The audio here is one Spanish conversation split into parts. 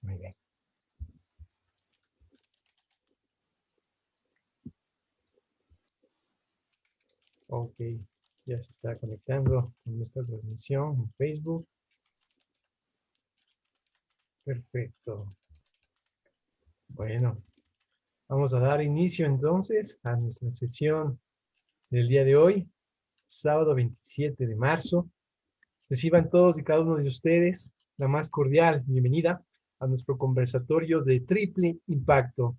Muy bien. Ok, ya se está conectando con nuestra transmisión en Facebook. Perfecto. Bueno, vamos a dar inicio entonces a nuestra sesión del día de hoy, sábado 27 de marzo. Reciban todos y cada uno de ustedes la más cordial bienvenida a nuestro conversatorio de triple impacto.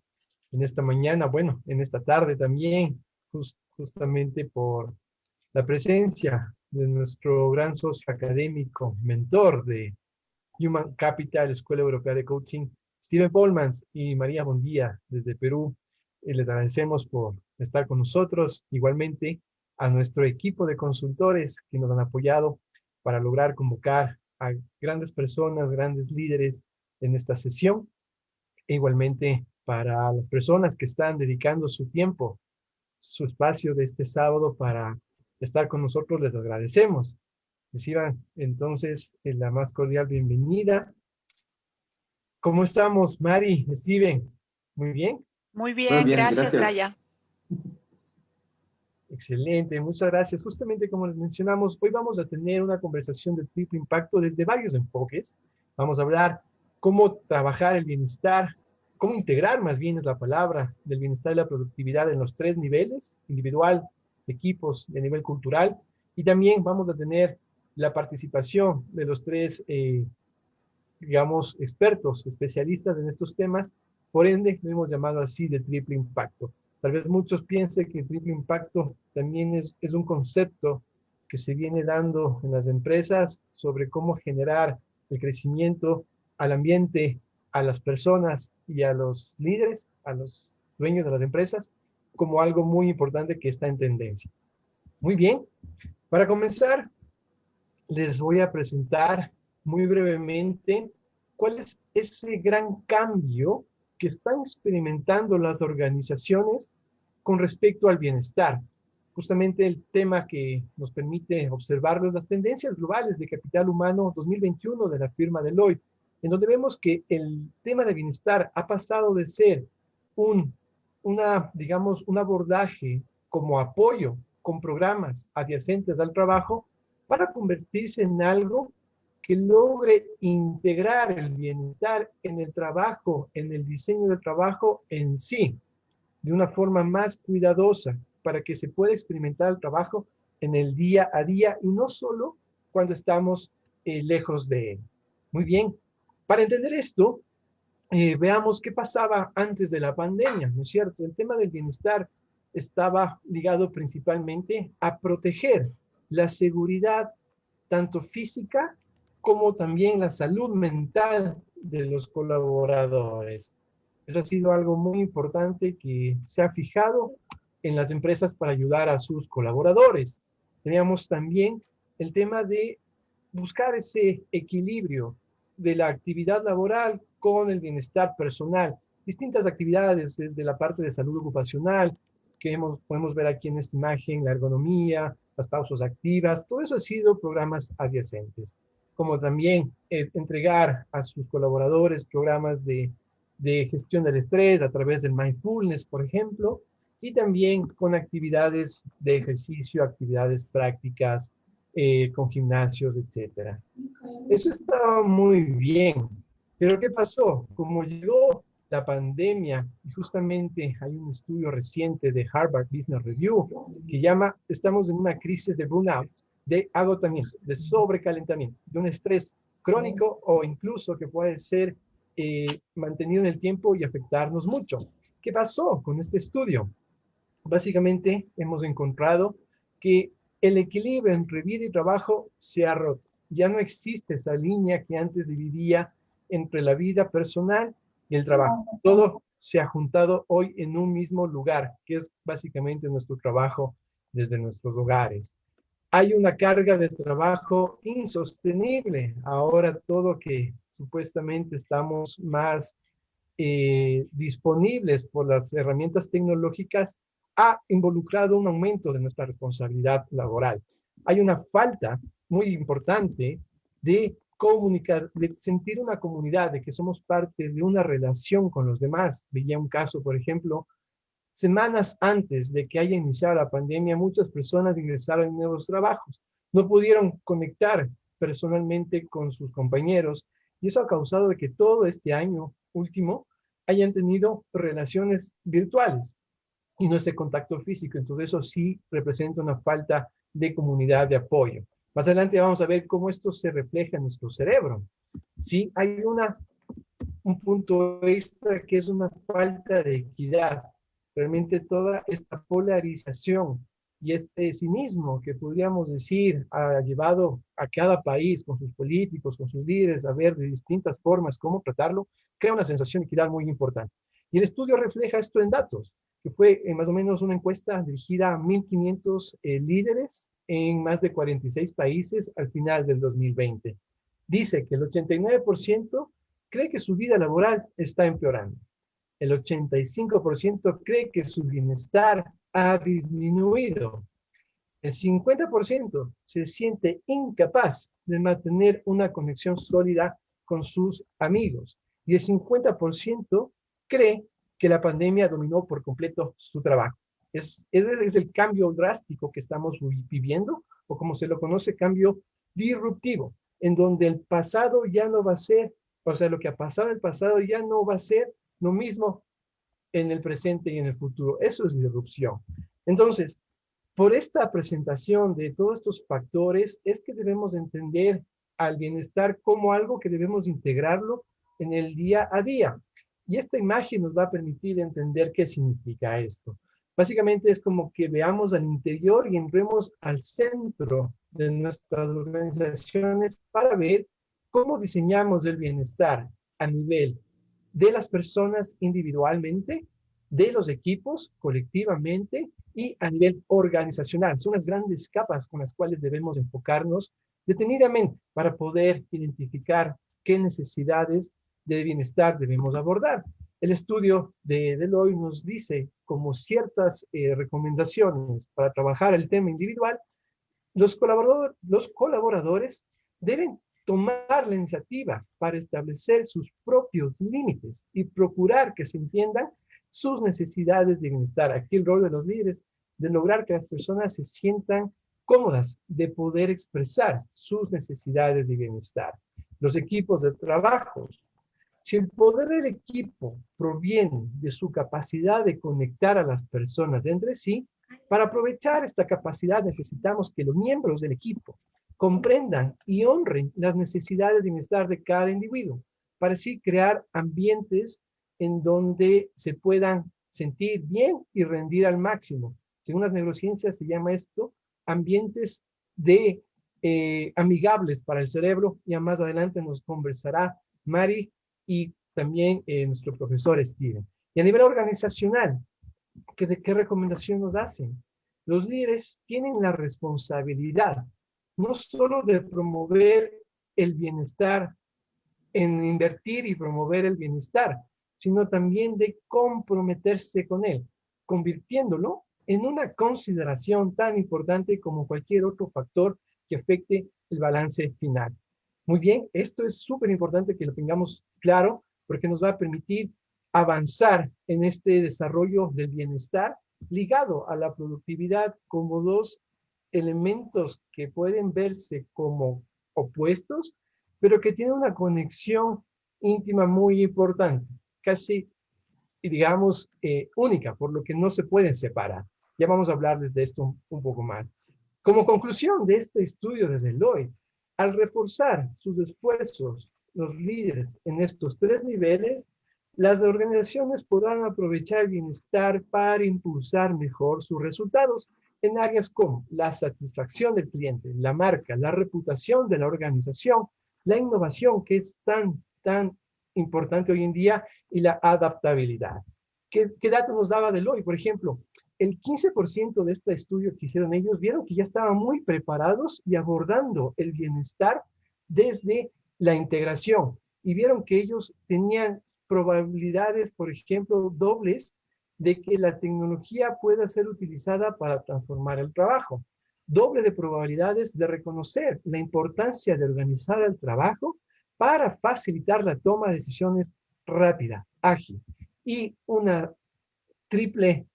En esta mañana, bueno, en esta tarde también, justamente por la presencia de nuestro gran socio académico, mentor de Human Capital, Escuela Europea de Coaching, Steven Polmans y María Bondía desde Perú. Les agradecemos por estar con nosotros. Igualmente a nuestro equipo de consultores que nos han apoyado para lograr convocar a grandes personas, grandes líderes en esta sesión. E igualmente para las personas que están dedicando su tiempo, su espacio de este sábado para estar con nosotros, les agradecemos. Reciban entonces la más cordial bienvenida. ¿Cómo estamos, Mari, Steven? Muy bien. Muy Muy bien, bien, gracias, gracias. Raya. Excelente, muchas gracias. Justamente como les mencionamos, hoy vamos a tener una conversación de triple impacto desde varios enfoques. Vamos a hablar cómo trabajar el bienestar, cómo integrar más bien es la palabra del bienestar y la productividad en los tres niveles, individual, equipos y a nivel cultural. Y también vamos a tener la participación de los tres digamos, expertos, especialistas en estos temas, por ende, lo hemos llamado así de triple impacto. Tal vez muchos piensen que el triple impacto también es un concepto que se viene dando en las empresas sobre cómo generar el crecimiento al ambiente, a las personas y a los líderes, a los dueños de las empresas, como algo muy importante que está en tendencia. Muy bien, para comenzar, les voy a presentar muy brevemente cuál es ese gran cambio que están experimentando las organizaciones con respecto al bienestar. Justamente el tema que nos permite observar las tendencias globales de capital humano 2021 de la firma Deloitte, en donde vemos que el tema de bienestar ha pasado de ser digamos, un abordaje como apoyo con programas adyacentes al trabajo para convertirse en algo que logre integrar el bienestar en el trabajo, en el diseño del trabajo en sí, de una forma más cuidadosa, para que se pueda experimentar el trabajo en el día a día y no solo cuando estamos lejos de él. Muy bien, para entender esto, veamos qué pasaba antes de la pandemia, ¿no es cierto? El tema del bienestar estaba ligado principalmente a proteger la seguridad tanto física como también la salud mental de los colaboradores. Eso ha sido algo muy importante que se ha fijado en las empresas para ayudar a sus colaboradores. Teníamos también el tema de buscar ese equilibrio de la actividad laboral con el bienestar personal. Distintas actividades desde la parte de salud ocupacional, que podemos ver aquí en esta imagen, la ergonomía, las pausas activas, todo eso ha sido programas adyacentes. Como también entregar a sus colaboradores programas de gestión del estrés a través del mindfulness, por ejemplo, y también con actividades de ejercicio, actividades prácticas, con gimnasios, etcétera. Eso estaba muy bien, pero ¿qué pasó? Como llegó la pandemia, y justamente hay un estudio reciente de Harvard Business Review que llama, estamos en una crisis de burnout, de agotamiento, de sobrecalentamiento, de un estrés crónico o incluso que puede ser mantenido en el tiempo y afectarnos mucho. ¿Qué pasó con este estudio? Básicamente hemos encontrado que el equilibrio entre vida y trabajo se ha roto. Ya no existe esa línea que antes dividía entre la vida personal y el trabajo. Todo se ha juntado hoy en un mismo lugar, que es básicamente nuestro trabajo desde nuestros hogares. Hay una carga de trabajo insostenible. Ahora todo que supuestamente estamos más disponibles por las herramientas tecnológicas, ha involucrado un aumento de nuestra responsabilidad laboral. Hay una falta muy importante de comunicar, de sentir una comunidad, de que somos parte de una relación con los demás. Veía un caso, por ejemplo, semanas antes de que haya iniciado la pandemia, muchas personas ingresaron en nuevos trabajos. No pudieron conectar personalmente con sus compañeros y eso ha causado de que todo este año último hayan tenido relaciones virtuales y no ese contacto físico. Entonces eso sí representa una falta de comunidad de apoyo. Más adelante vamos a ver cómo esto se refleja en nuestro cerebro. Sí, hay un punto extra que es una falta de equidad. Realmente toda esta polarización y este cinismo que podríamos decir ha llevado a cada país con sus políticos, con sus líderes a ver de distintas formas cómo tratarlo, crea una sensación de equidad muy importante. Y el estudio refleja esto en datos, que fue más o menos una encuesta dirigida a 1.500 líderes en más de 46 países al final del 2020. Dice que el 89% cree que su vida laboral está empeorando. El 85% cree que su bienestar ha disminuido. El 50% se siente incapaz de mantener una conexión sólida con sus amigos. Y el 50% cree que la pandemia dominó por completo su trabajo. Es el cambio drástico que estamos viviendo, o como se lo conoce, cambio disruptivo, en donde el pasado ya no va a ser, o sea, lo que ha pasado en el pasado ya no va a ser lo mismo en el presente y en el futuro. Eso es disrupción. Entonces, por esta presentación de todos estos factores, es que debemos entender al bienestar como algo que debemos integrarlo en el día a día. Y esta imagen nos va a permitir entender qué significa esto. Básicamente es como que veamos al interior y entremos al centro de nuestras organizaciones para ver cómo diseñamos el bienestar a nivel de las personas individualmente, de los equipos colectivamente y a nivel organizacional. Son las grandes capas con las cuales debemos enfocarnos detenidamente para poder identificar qué necesidades de bienestar debemos abordar. El estudio de Deloitte nos dice como ciertas recomendaciones para trabajar el tema individual. Los colaboradores deben tomar la iniciativa para establecer sus propios límites y procurar que se entiendan sus necesidades de bienestar. Aquí el rol de los líderes de lograr que las personas se sientan cómodas de poder expresar sus necesidades de bienestar. Los equipos de trabajo. Si el poder del equipo proviene de su capacidad de conectar a las personas entre sí, para aprovechar esta capacidad necesitamos que los miembros del equipo comprendan y honren las necesidades de bienestar de cada individuo, para así crear ambientes en donde se puedan sentir bien y rendir al máximo. Según las neurociencias se llama esto ambientes de amigables para el cerebro. Ya más adelante nos conversará Mari y también nuestro profesor Steven. Y a nivel organizacional, ¿qué recomendación nos hacen? Los líderes tienen la responsabilidad no solo de promover el bienestar, en invertir y promover el bienestar, sino también de comprometerse con él, convirtiéndolo en una consideración tan importante como cualquier otro factor que afecte el balance final. Muy bien, esto es súper importante que lo tengamos claro porque nos va a permitir avanzar en este desarrollo del bienestar ligado a la productividad como dos elementos que pueden verse como opuestos, pero que tienen una conexión íntima muy importante, casi, digamos, única, por lo que no se pueden separar. Ya vamos a hablarles de esto un poco más. Como conclusión de este estudio de Deloitte, al reforzar sus esfuerzos, los líderes en estos tres niveles, las organizaciones podrán aprovechar el bienestar para impulsar mejor sus resultados en áreas como la satisfacción del cliente, la marca, la reputación de la organización, la innovación que es tan importante hoy en día y la adaptabilidad. ¿Qué datos nos daba Deloitte? Por ejemplo, el 15% de este estudio que hicieron ellos vieron que ya estaban muy preparados y abordando el bienestar desde la integración y vieron que ellos tenían probabilidades, por ejemplo, dobles de que la tecnología pueda ser utilizada para transformar el trabajo. Doble de probabilidades de reconocer la importancia de organizar el trabajo para facilitar la toma de decisiones rápida, ágil, y una triple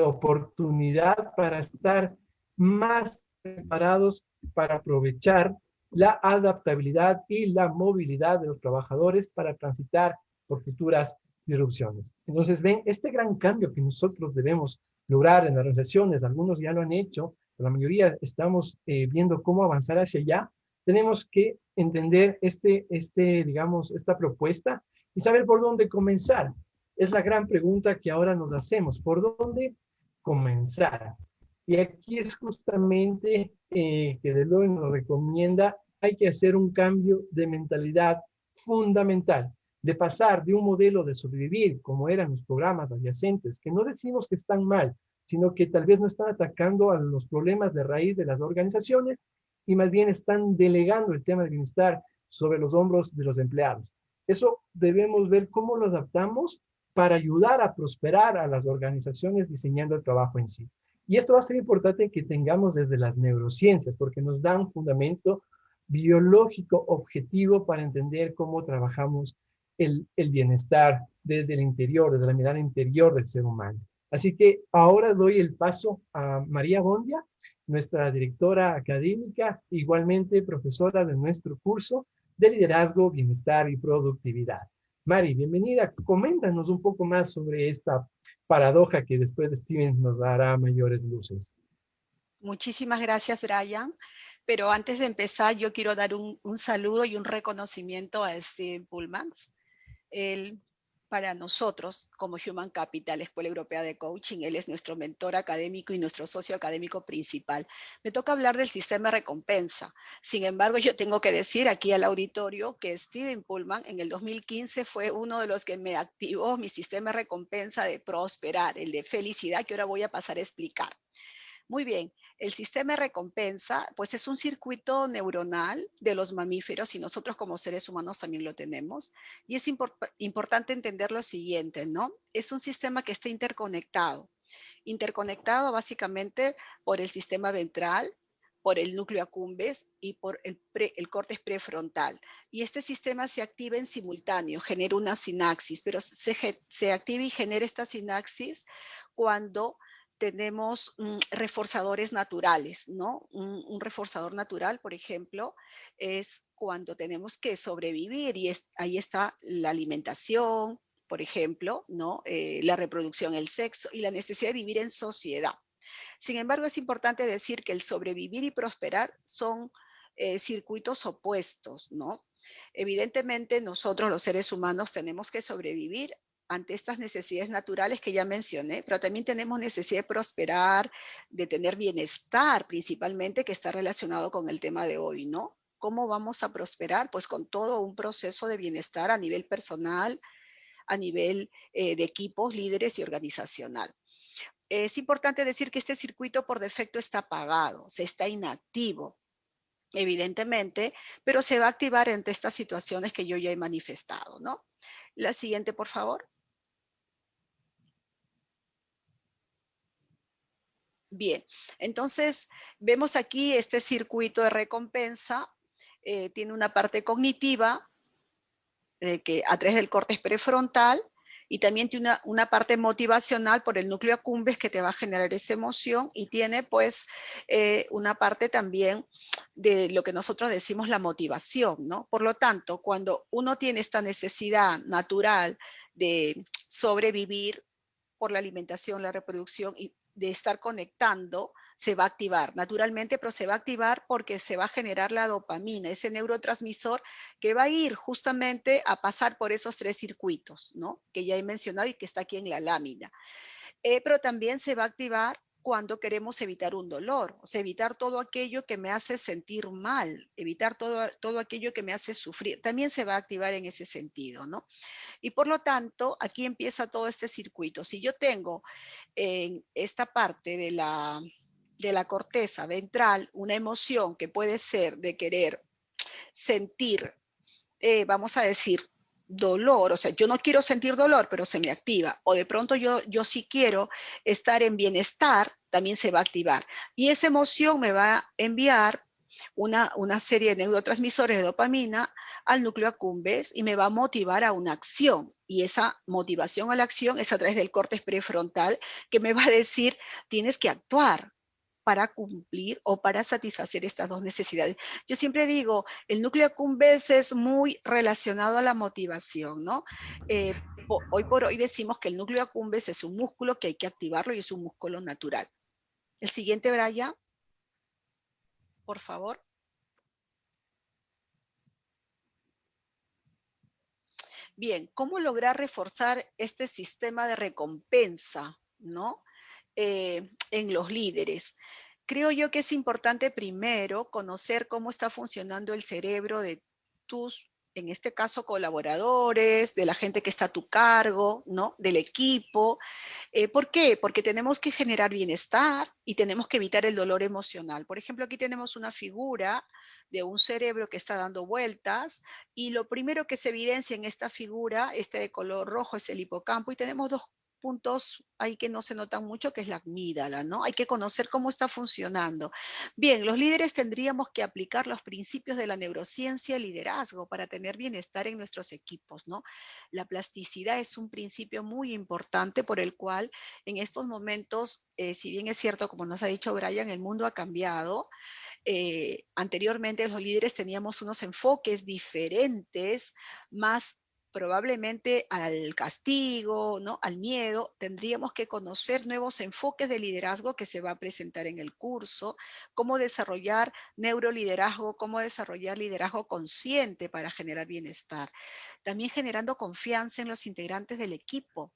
oportunidad para estar más preparados para aprovechar la adaptabilidad y la movilidad de los trabajadores para transitar por futuras disrupciones. Entonces, ven, este gran cambio que nosotros debemos lograr en las organizaciones, algunos ya lo han hecho, la mayoría estamos viendo cómo avanzar hacia allá, tenemos que entender digamos, esta propuesta y saber por dónde comenzar. Es la gran pregunta que ahora nos hacemos. ¿Por dónde comenzar? Y aquí es justamente que Deloitte nos recomienda, hay que hacer un cambio de mentalidad fundamental, de pasar de un modelo de sobrevivir, como eran los programas adyacentes, que no decimos que están mal, sino que tal vez no están atacando a los problemas de raíz de las organizaciones y más bien están delegando el tema del bienestar sobre los hombros de los empleados. Eso debemos ver cómo lo adaptamos para ayudar a prosperar a las organizaciones diseñando el trabajo en sí. Y esto va a ser importante que tengamos desde las neurociencias, porque nos da un fundamento biológico objetivo para entender cómo trabajamos el bienestar desde el interior, desde la mirada interior del ser humano. Así que ahora doy el paso a María Bondia, nuestra directora académica, igualmente profesora de nuestro curso de liderazgo, bienestar y productividad. Mari, bienvenida. Coméntanos un poco más sobre esta paradoja que después de Steven nos dará mayores luces. Muchísimas gracias, Brian. Pero antes de empezar, yo quiero dar un saludo y un reconocimiento a Steven Pullmans. Él, para nosotros, como Human Capital, Escuela Europea de Coaching, él es nuestro mentor académico y nuestro socio académico principal. Me toca hablar del sistema de recompensa. Sin embargo, yo tengo que decir aquí al auditorio que Steven Pullman en el 2015 fue uno de los que me activó mi sistema de recompensa de prosperar, el de felicidad, que ahora voy a pasar a explicar. Muy bien, el sistema de recompensa, pues es un circuito neuronal de los mamíferos y nosotros como seres humanos también lo tenemos. Y es importante entender lo siguiente, ¿no? Es un sistema que está interconectado. Interconectado básicamente por el sistema ventral, por el núcleo accumbens y por el córtex prefrontal. Y este sistema se activa en simultáneo, genera una sinapsis, pero se activa y genera esta sinapsis cuando tenemos reforzadores naturales, ¿no? Un reforzador natural, por ejemplo, es cuando tenemos que sobrevivir y ahí está la alimentación, por ejemplo, ¿no? La reproducción, el sexo y la necesidad de vivir en sociedad. Sin embargo, es importante decir que el sobrevivir y prosperar son circuitos opuestos, ¿no? Evidentemente, nosotros los seres humanos tenemos que sobrevivir ante estas necesidades naturales que ya mencioné, pero también tenemos necesidad de prosperar, de tener bienestar principalmente, que está relacionado con el tema de hoy, ¿no? ¿Cómo vamos a prosperar? Pues con todo un proceso de bienestar a nivel personal, a nivel de equipos, líderes y organizacional. Es importante decir que este circuito por defecto está apagado, se está inactivo, evidentemente, pero se va a activar ante estas situaciones que yo ya he manifestado, ¿no? La siguiente, por favor. Bien, entonces vemos aquí este circuito de recompensa, tiene una parte cognitiva que a través del córtex prefrontal y también tiene una parte motivacional por el núcleo accumbens que te va a generar esa emoción y tiene pues una parte también de lo que nosotros decimos la motivación, ¿no? Por lo tanto, cuando uno tiene esta necesidad natural de sobrevivir por la alimentación, la reproducción y de estar conectando, se va a activar naturalmente, pero se va a activar porque se va a generar la dopamina, ese neurotransmisor que va a ir justamente a pasar por esos tres circuitos, ¿no? Que ya he mencionado y que está aquí en la lámina. Pero también se va a activar cuando queremos evitar un dolor, o sea, evitar todo aquello que me hace sentir mal, evitar todo aquello que me hace sufrir, también se va a activar en ese sentido, ¿no? Y por lo tanto, aquí empieza todo este circuito. Si yo tengo en esta parte de la corteza ventral una emoción que puede ser de querer sentir, vamos a decir, dolor, o sea, yo no quiero sentir dolor, pero se me activa, o de pronto yo sí quiero estar en bienestar, también se va a activar. Y esa emoción me va a enviar una serie de neurotransmisores de dopamina al núcleo accumbens y me va a motivar a una acción. Y esa motivación a la acción es a través del córtex prefrontal que me va a decir, tienes que actuar para cumplir o para satisfacer estas dos necesidades. Yo siempre digo, el núcleo accumbens es muy relacionado a la motivación, ¿no? Hoy por hoy decimos que el núcleo accumbens es un músculo que hay que activarlo y es un músculo natural. El siguiente, Brian, por favor. Bien, ¿cómo lograr reforzar este sistema de recompensa, ¿no? En los líderes? Creo yo que es importante primero conocer cómo está funcionando el cerebro de tus, en este caso, colaboradores, de la gente que está a tu cargo, ¿no? Del equipo. ¿Por qué? Porque tenemos que generar bienestar y tenemos que evitar el dolor emocional. Por ejemplo, aquí tenemos una figura de un cerebro que está dando vueltas y lo primero que se evidencia en esta figura, este de color rojo, es el hipocampo y tenemos dos puntos ahí que no se notan mucho, que es la amígdala, ¿no? Hay que conocer cómo está funcionando. Bien, los líderes tendríamos que aplicar los principios de la neurociencia y liderazgo para tener bienestar en nuestros equipos, ¿no? La plasticidad es un principio muy importante por el cual en estos momentos, si bien es cierto, como nos ha dicho Brian, el mundo ha cambiado. Anteriormente los líderes teníamos unos enfoques diferentes, más probablemente al castigo, ¿no? Al miedo. Tendríamos que conocer nuevos enfoques de liderazgo que se va a presentar en el curso, cómo desarrollar neuroliderazgo, cómo desarrollar liderazgo consciente para generar bienestar. También generando confianza en los integrantes del equipo.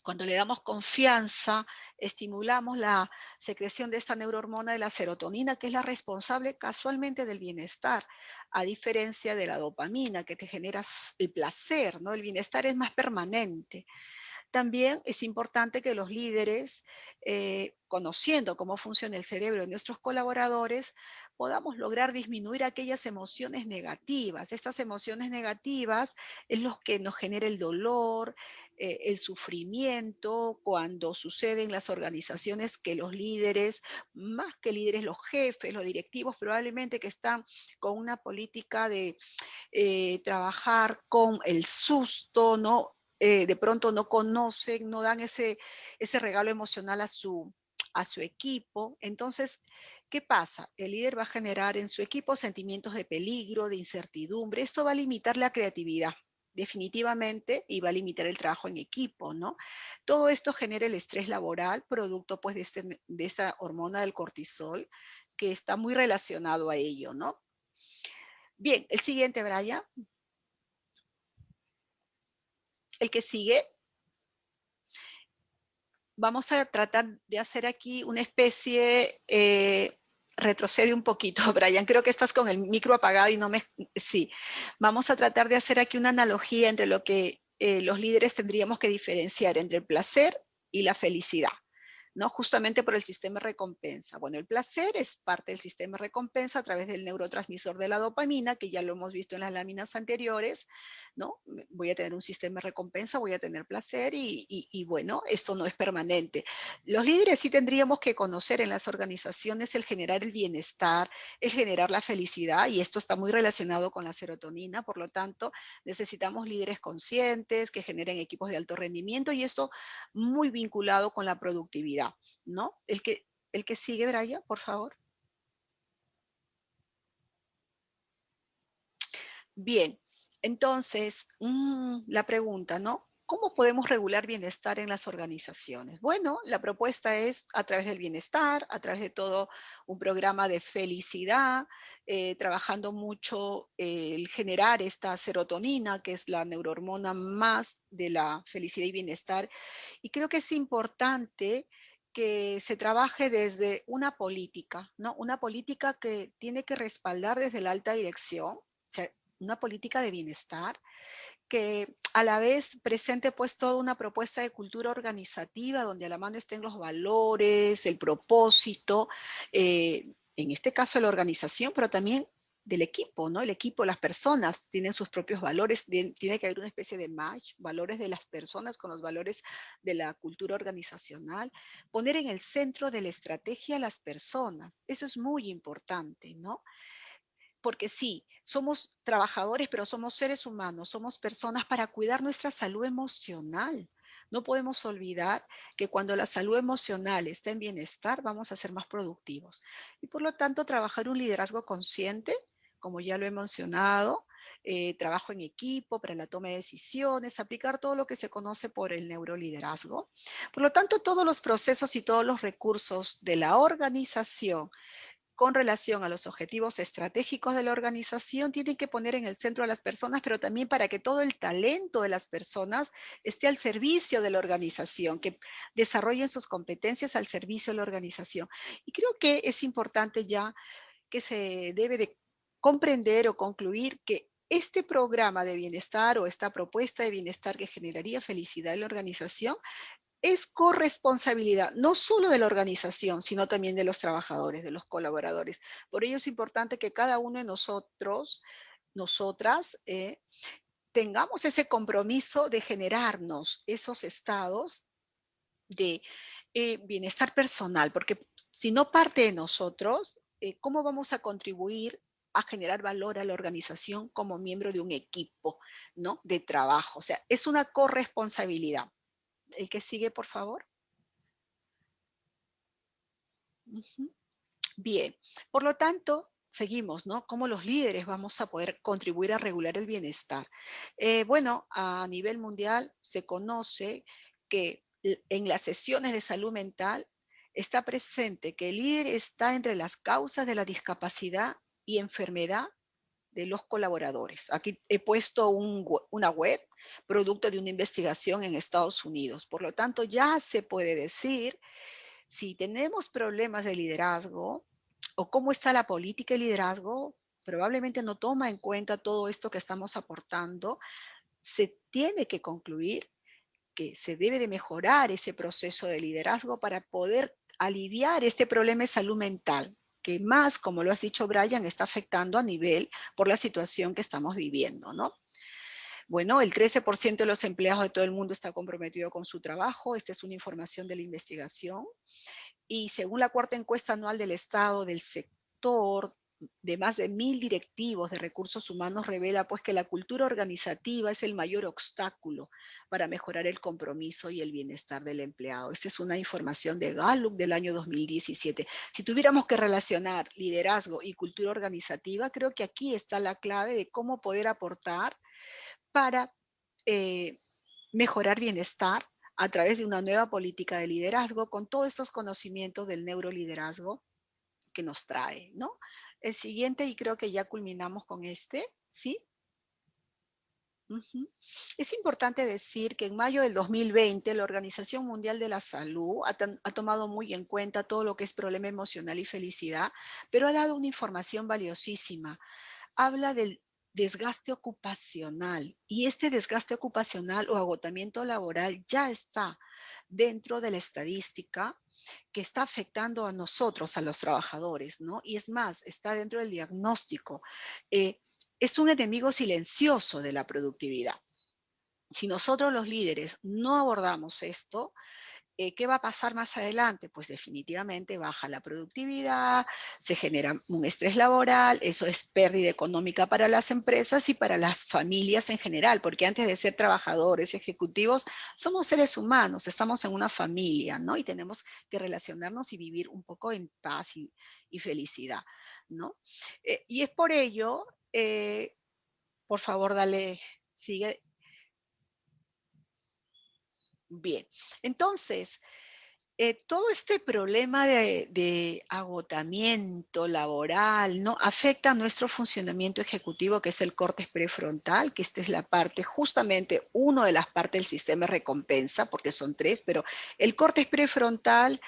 Cuando le damos confianza, estimulamos la secreción de esta neurohormona de la serotonina, que es la responsable casualmente del bienestar, a diferencia de la dopamina, que te genera el placer, ¿no? El bienestar es más permanente. También es importante que los líderes, conociendo cómo funciona el cerebro de nuestros colaboradores, podamos lograr disminuir aquellas emociones negativas. Estas emociones negativas es lo que nos genera el dolor, el sufrimiento, cuando sucede en las organizaciones que los líderes, más que líderes, los jefes, los directivos, probablemente que están con una política de trabajar con el susto, ¿no? De pronto no conocen, no dan ese regalo emocional a su equipo. Entonces, ¿qué pasa? El líder va a generar en su equipo sentimientos de peligro, de incertidumbre. Esto va a limitar la creatividad, definitivamente, y va a limitar el trabajo en equipo, ¿no? Todo esto genera el estrés laboral, producto pues de esa hormona del cortisol, que está muy relacionado a ello, ¿no? Bien, el siguiente, Brian. El que sigue. Vamos a tratar de hacer aquí una especie, retrocede un poquito, Brian, creo que estás con el micro apagado y no me, sí. Vamos a tratar de hacer aquí una analogía entre lo que los líderes tendríamos que diferenciar entre el placer y la felicidad, ¿no? Justamente por el sistema de recompensa. Bueno, el placer es parte del sistema de recompensa a través del neurotransmisor de la dopamina, que ya lo hemos visto en las láminas anteriores, ¿no? Voy a tener un sistema de recompensa, voy a tener placer y bueno, esto no es permanente. Los líderes sí tendríamos que conocer en las organizaciones el generar el bienestar, el generar la felicidad, y esto está muy relacionado con la serotonina, por lo tanto, necesitamos líderes conscientes que generen equipos de alto rendimiento y esto muy vinculado con la productividad, ¿no? El que sigue, Brian, por favor. Bien, entonces, la pregunta, ¿no? ¿Cómo podemos regular bienestar en las organizaciones? Bueno, la propuesta es a través del bienestar, a través de todo un programa de felicidad, trabajando mucho el generar esta serotonina, que es la neurohormona más de la felicidad y bienestar. Y creo que es importante que se trabaje desde una política, ¿no? Una política que tiene que respaldar desde la alta dirección, o sea, una política de bienestar que a la vez presente pues toda una propuesta de cultura organizativa donde a la mano estén los valores, el propósito, en este caso la organización, pero también del equipo, ¿no? El equipo, las personas tienen sus propios valores, tiene que haber una especie de match, valores de las personas con los valores de la cultura organizacional. Poner en el centro de la estrategia a las personas, eso es muy importante, ¿no? Porque sí, somos trabajadores, pero somos seres humanos, somos personas para cuidar nuestra salud emocional. No podemos olvidar que cuando la salud emocional está en bienestar, vamos a ser más productivos. Y por lo tanto, trabajar un liderazgo consciente, como ya lo he mencionado, trabajo en equipo para la toma de decisiones, aplicar todo lo que se conoce por el neuroliderazgo. Por lo tanto, todos los procesos y todos los recursos de la organización con relación a los objetivos estratégicos de la organización, tienen que poner en el centro a las personas, pero también para que todo el talento de las personas esté al servicio de la organización, que desarrollen sus competencias al servicio de la organización. Y creo que es importante ya que se debe de comprender o concluir que este programa de bienestar o esta propuesta de bienestar que generaría felicidad en la organización es corresponsabilidad, no solo de la organización, sino también de los trabajadores, de los colaboradores. Por ello es importante que cada uno de nosotros, nosotras, tengamos ese compromiso de generarnos esos estados de bienestar personal, porque si no parte de nosotros, ¿cómo vamos a contribuir a generar valor a la organización como miembro de un equipo, ¿no? De trabajo? O sea, es una corresponsabilidad. El que sigue, por favor. Ujú. Bien, por lo tanto, seguimos, ¿no? ¿Cómo los líderes vamos a poder contribuir a regular el bienestar? Bueno, a nivel mundial se conoce que en las sesiones de salud mental está presente que el líder está entre las causas de la discapacidad y enfermedad de los colaboradores. Aquí he puesto una web, producto de una investigación en Estados Unidos. Por lo tanto, ya se puede decir si tenemos problemas de liderazgo o cómo está la política de liderazgo, probablemente no toma en cuenta todo esto que estamos aportando. Se tiene que concluir que se debe de mejorar ese proceso de liderazgo para poder aliviar este problema de salud mental, que más, como lo has dicho, Brian, está afectando a nivel por la situación que estamos viviendo, ¿no? Bueno, el 13% de los empleados de todo el mundo está comprometido con su trabajo. Esta es una información de la investigación. Y según la cuarta encuesta anual del Estado del sector, de más de 1.000 directivos de recursos humanos revela pues que la cultura organizativa es el mayor obstáculo para mejorar el compromiso y el bienestar del empleado. Esta es una información de Gallup del año 2017. Si tuviéramos que relacionar liderazgo y cultura organizativa, creo que aquí está la clave de cómo poder aportar para mejorar bienestar a través de una nueva política de liderazgo con todos estos conocimientos del neuroliderazgo que nos trae, ¿no? El siguiente, y creo que ya culminamos con este, ¿sí? Uh-huh. Es importante decir que en mayo del 2020 la Organización Mundial de la Salud ha tomado muy en cuenta todo lo que es problema emocional y felicidad, pero ha dado una información valiosísima. Habla del desgaste ocupacional y este desgaste ocupacional o agotamiento laboral ya está dentro de la estadística que está afectando a nosotros, a los trabajadores, ¿no? Y es más, está dentro del diagnóstico. Es un enemigo silencioso de la productividad. Si nosotros los líderes no abordamos esto, ¿qué va a pasar más adelante? Pues definitivamente baja la productividad, se genera un estrés laboral, eso es pérdida económica para las empresas y para las familias en general, porque antes de ser trabajadores, ejecutivos, somos seres humanos, estamos en una familia, ¿no? Y tenemos que relacionarnos y vivir un poco en paz y felicidad, ¿no? Y es por ello, por favor, dale, sigue. Bien, entonces, todo este problema de agotamiento laboral, ¿no? Afecta a nuestro funcionamiento ejecutivo, que es el córtex prefrontal, que esta es la parte, justamente, una de las partes del sistema de recompensa, porque son tres, pero el córtex prefrontal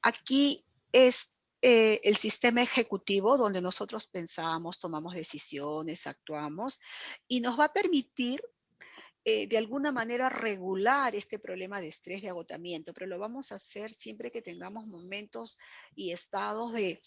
aquí es el sistema ejecutivo donde nosotros pensamos, tomamos decisiones, actuamos, y nos va a permitir de alguna manera regular este problema de estrés y agotamiento, pero lo vamos a hacer siempre que tengamos momentos y estados de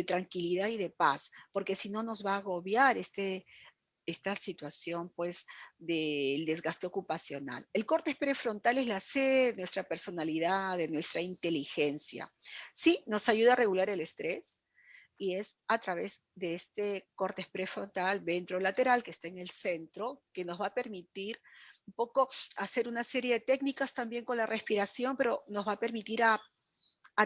tranquilidad y de paz, porque si no nos va a agobiar esta situación pues del desgaste ocupacional. El córtex prefrontal es la sede de nuestra personalidad, de nuestra inteligencia. Sí, nos ayuda a regular el estrés, y es a través de este córtex prefrontal ventrolateral que está en el centro, que nos va a permitir un poco hacer una serie de técnicas también con la respiración, pero nos va a permitir a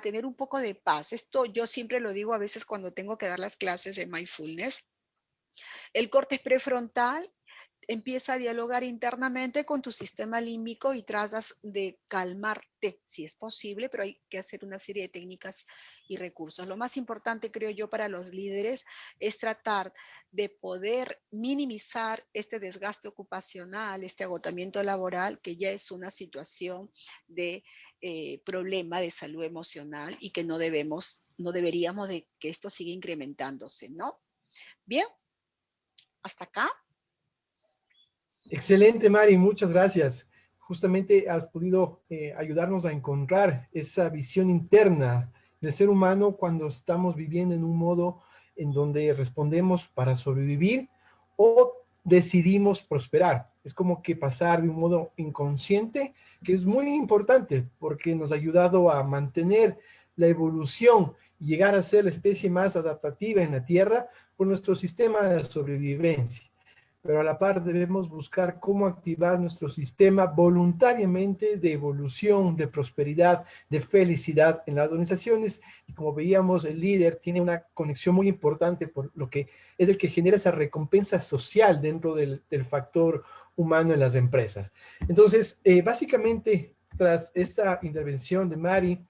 tener un poco de paz. Esto yo siempre lo digo a veces cuando tengo que dar las clases de mindfulness. El córtex prefrontal empieza a dialogar internamente con tu sistema límbico y tratas de calmarte, si es posible, pero hay que hacer una serie de técnicas y recursos. Lo más importante, creo yo, para los líderes es tratar de poder minimizar este desgaste ocupacional, este agotamiento laboral, que ya es una situación de problema de salud emocional y que no deberíamos de que esto siga incrementándose, ¿no? Bien, hasta acá. Excelente, Mari, muchas gracias. Justamente has podido ayudarnos a encontrar esa visión interna del ser humano cuando estamos viviendo en un modo en donde respondemos para sobrevivir o decidimos prosperar. Es como que pasar de un modo inconsciente, que es muy importante porque nos ha ayudado a mantener la evolución y llegar a ser la especie más adaptativa en la Tierra por nuestro sistema de sobrevivencia, pero a la par debemos buscar cómo activar nuestro sistema voluntariamente de evolución, de prosperidad, de felicidad en las organizaciones. Y como veíamos, el líder tiene una conexión muy importante por lo que es el que genera esa recompensa social dentro del factor humano en las empresas. Entonces, básicamente, tras esta intervención de Mari,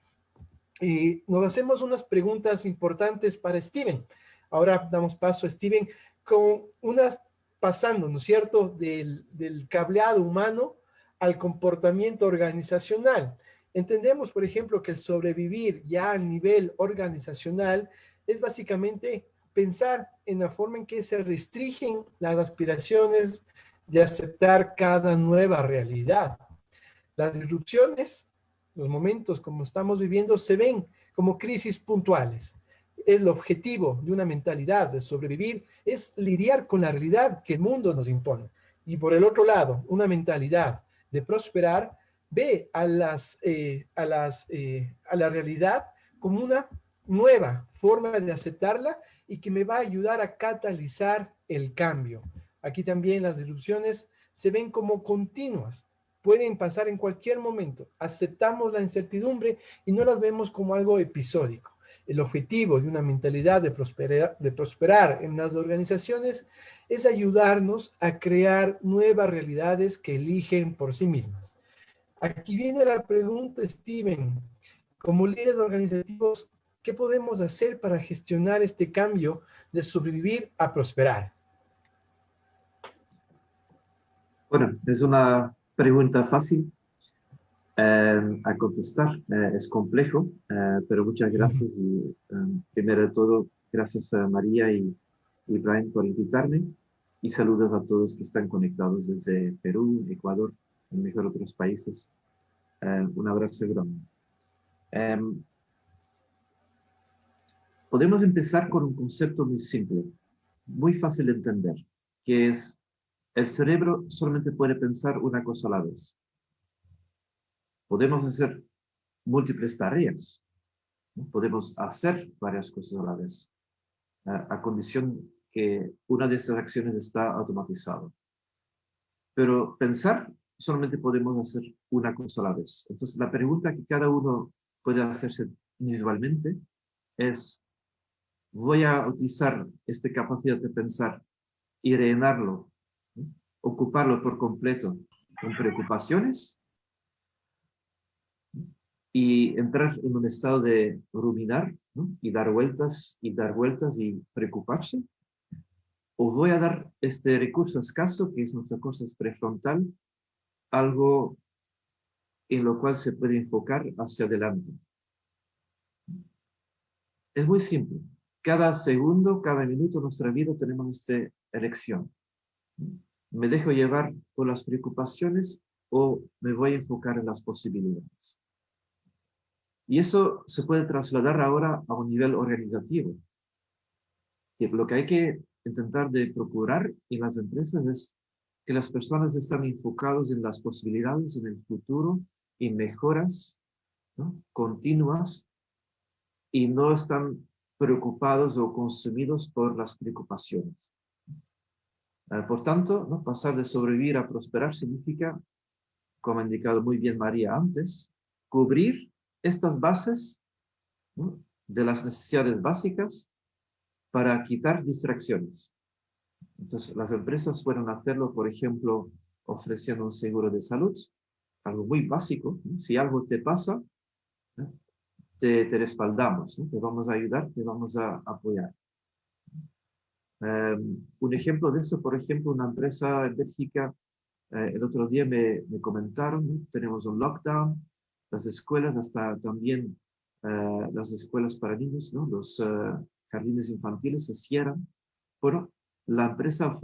nos hacemos unas preguntas importantes para Steven. Ahora damos paso a Steven con unas pasando, ¿no es cierto?, del cableado humano al comportamiento organizacional. Entendemos, por ejemplo, que el sobrevivir ya a nivel organizacional es básicamente pensar en la forma en que se restringen las aspiraciones de aceptar cada nueva realidad. Las disrupciones, los momentos como estamos viviendo, se ven como crisis puntuales. El objetivo de una mentalidad de sobrevivir es lidiar con la realidad que el mundo nos impone. Y por el otro lado, una mentalidad de prosperar ve a la realidad como una nueva forma de aceptarla y que me va a ayudar a catalizar el cambio. Aquí también las disrupciones se ven como continuas, pueden pasar en cualquier momento. Aceptamos la incertidumbre y no las vemos como algo episódico. El objetivo de una mentalidad de prosperar en las organizaciones es ayudarnos a crear nuevas realidades que eligen por sí mismas. Aquí viene la pregunta, Steven. Como líderes organizativos, ¿qué podemos hacer para gestionar este cambio de sobrevivir a prosperar? Bueno, es una pregunta fácil a contestar. Es complejo, pero muchas gracias. Y primero de todo, gracias a María y Brian por invitarme. Y saludos a todos que están conectados desde Perú, Ecuador, y mejor otros países. Un abrazo grande. Podemos empezar con un concepto muy simple, muy fácil de entender, que es el cerebro solamente puede pensar una cosa a la vez. Podemos hacer múltiples tareas, ¿no? Podemos hacer varias cosas a la vez, a condición que una de esas acciones está automatizada. Pero pensar solamente podemos hacer una cosa a la vez. Entonces, la pregunta que cada uno puede hacerse individualmente es, ¿voy a utilizar esta capacidad de pensar y rellenarlo, ¿no? Ocuparlo por completo con preocupaciones y entrar en un estado de ruminar, ¿no? Y dar vueltas y preocuparse? ¿O voy a dar este recurso escaso, que es nuestro córtex prefrontal, algo en lo cual se puede enfocar hacia adelante? Es muy simple. Cada segundo, cada minuto de nuestra vida tenemos esta elección. ¿Me dejo llevar por las preocupaciones o me voy a enfocar en las posibilidades? Y eso se puede trasladar ahora a un nivel organizativo. Que lo que hay que intentar de procurar en las empresas es que las personas están enfocadas en las posibilidades, en el futuro, y mejoras, ¿no?, continuas, y no están preocupados o consumidos por las preocupaciones. Por tanto, ¿no?, pasar de sobrevivir a prosperar significa, como ha indicado muy bien María antes, cubrir estas bases, ¿no?, de las necesidades básicas para quitar distracciones. Entonces, las empresas pueden hacerlo, por ejemplo, ofreciendo un seguro de salud, algo muy básico, ¿no? Si algo te pasa, ¿no?, te respaldamos, ¿no?, te vamos a ayudar, te vamos a apoyar. Un ejemplo de eso, por ejemplo, una empresa en Bélgica, el otro día me comentaron, ¿no?, tenemos un lockdown, las escuelas, hasta también las escuelas para niños, ¿no?, los jardines infantiles se cierran. Bueno, la empresa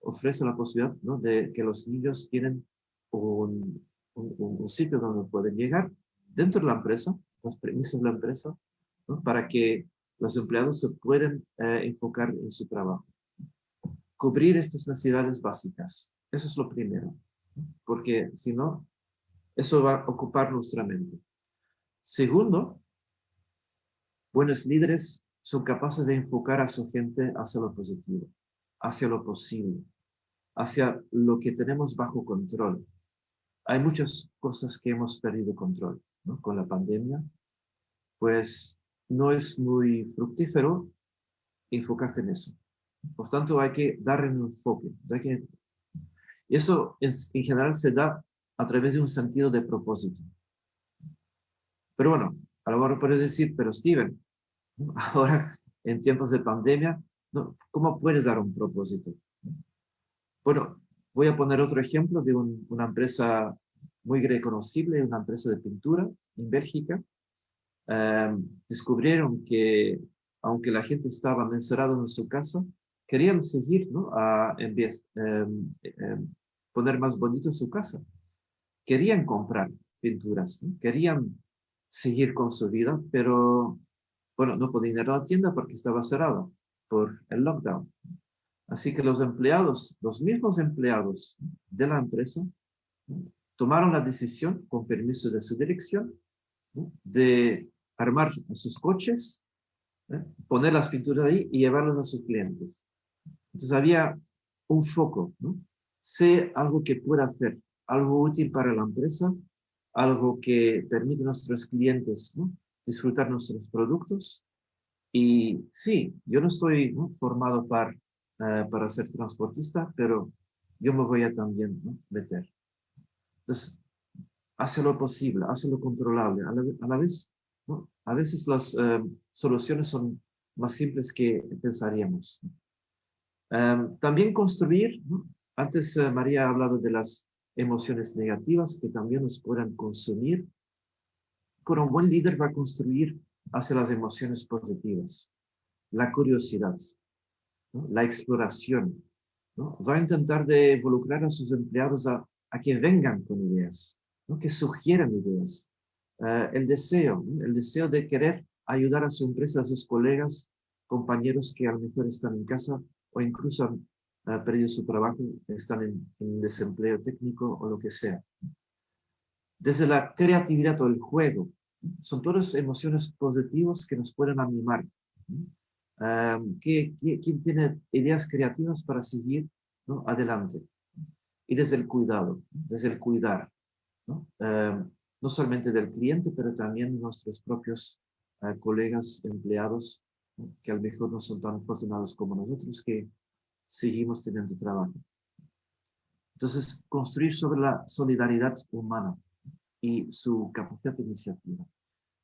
ofrece la posibilidad, ¿no?, de que los niños tienen un sitio donde pueden llegar dentro de la empresa, las premisas de la empresa, ¿no?, para que los empleados se pueden enfocar en su trabajo. Cubrir estas necesidades básicas, eso es lo primero, ¿no?, porque si no, eso va a ocupar nuestra mente. Segundo, buenos líderes son capaces de enfocar a su gente hacia lo positivo, hacia lo posible, hacia lo que tenemos bajo control. Hay muchas cosas que hemos perdido control, ¿no?, con la pandemia, pues no es muy fructífero enfocarte en eso. Por tanto, hay que darle un enfoque. Y eso en general se da a través de un sentido de propósito. Pero bueno, a lo mejor puedes decir, pero Steven, ¿no?, ahora en tiempos de pandemia, ¿no?, ¿cómo puedes dar un propósito? Bueno, voy a poner otro ejemplo de una empresa muy reconocible, una empresa de pintura en Bélgica. Descubrieron que, aunque la gente estaba encerrada en su casa, querían seguir, ¿no?, poner más bonito su casa. Querían comprar pinturas, ¿no?, querían seguir con su vida, pero, bueno, no podían ir a la tienda porque estaba cerrada por el lockdown. Así que los empleados, los mismos empleados de la empresa, ¿no?, tomaron la decisión, con permiso de su dirección, ¿no?, de armar sus coches, poner las pinturas ahí y llevarlos a sus clientes. Entonces había un foco, ¿no? Sé algo que pueda hacer, algo útil para la empresa, algo que permite a nuestros clientes, ¿no?, disfrutar nuestros productos. Y sí, yo no estoy, ¿no?, formado para ser transportista, pero yo me voy a también, ¿no?, meter. Entonces, hace lo posible, hace lo controlable. A la vez, ¿no?, a veces las soluciones son más simples que pensaríamos. También construir, ¿no? Antes María ha hablado de las emociones negativas que también nos puedan consumir. Pero un buen líder va a construir hacia las emociones positivas. La curiosidad, ¿no?, la exploración, ¿no? Va a intentar de involucrar a sus empleados a que vengan con ideas, ¿no?, que sugieran ideas. El deseo, ¿no?, el deseo de querer ayudar a su empresa, a sus colegas, compañeros que a lo mejor están en casa o incluso han perdido su trabajo, están en desempleo técnico o lo que sea. Desde la creatividad o el juego, son todas emociones positivas que nos pueden animar. ¿Quién tiene ideas creativas para seguir, ¿no?, adelante? Y desde el cuidado, desde el cuidar, ¿no? No solamente del cliente, pero también de nuestros propios colegas, empleados, ¿no?, que a lo mejor no son tan afortunados como nosotros, que seguimos teniendo trabajo. Entonces, construir sobre la solidaridad humana y su capacidad de iniciativa.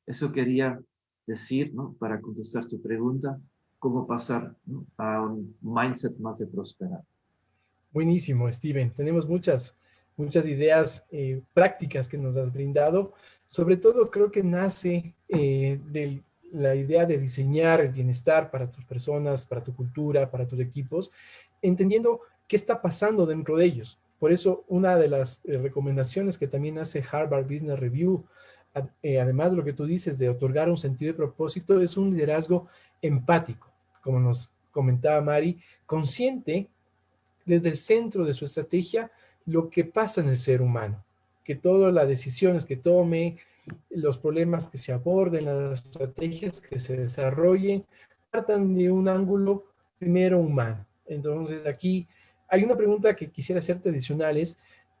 Eso quería decir, ¿no?, para contestar tu pregunta, cómo pasar, ¿no?, a un mindset más de prosperar. Buenísimo, Steven. Tenemos muchas ideas prácticas que nos has brindado. Sobre todo creo que nace de la idea de diseñar el bienestar para tus personas, para tu cultura, para tus equipos, entendiendo qué está pasando dentro de ellos. Por eso, una de las recomendaciones que también hace Harvard Business Review, además de lo que tú dices de otorgar un sentido de propósito, es un liderazgo empático, como nos comentaba Mari, consciente desde el centro de su estrategia lo que pasa en el ser humano, que todas las decisiones que tome, los problemas que se aborden, las estrategias que se desarrollen, partan de un ángulo primero humano. Entonces aquí hay una pregunta que quisiera hacerte adicional, es,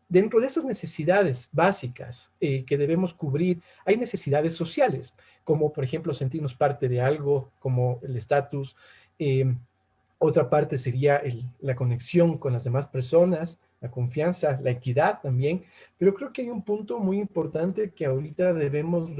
dentro de esas necesidades básicas que debemos cubrir, hay necesidades sociales, como por ejemplo sentirnos parte de algo, como el estatus. Otra parte sería la conexión con las demás personas, la confianza, la equidad también. Pero creo que hay un punto muy importante que ahorita debemos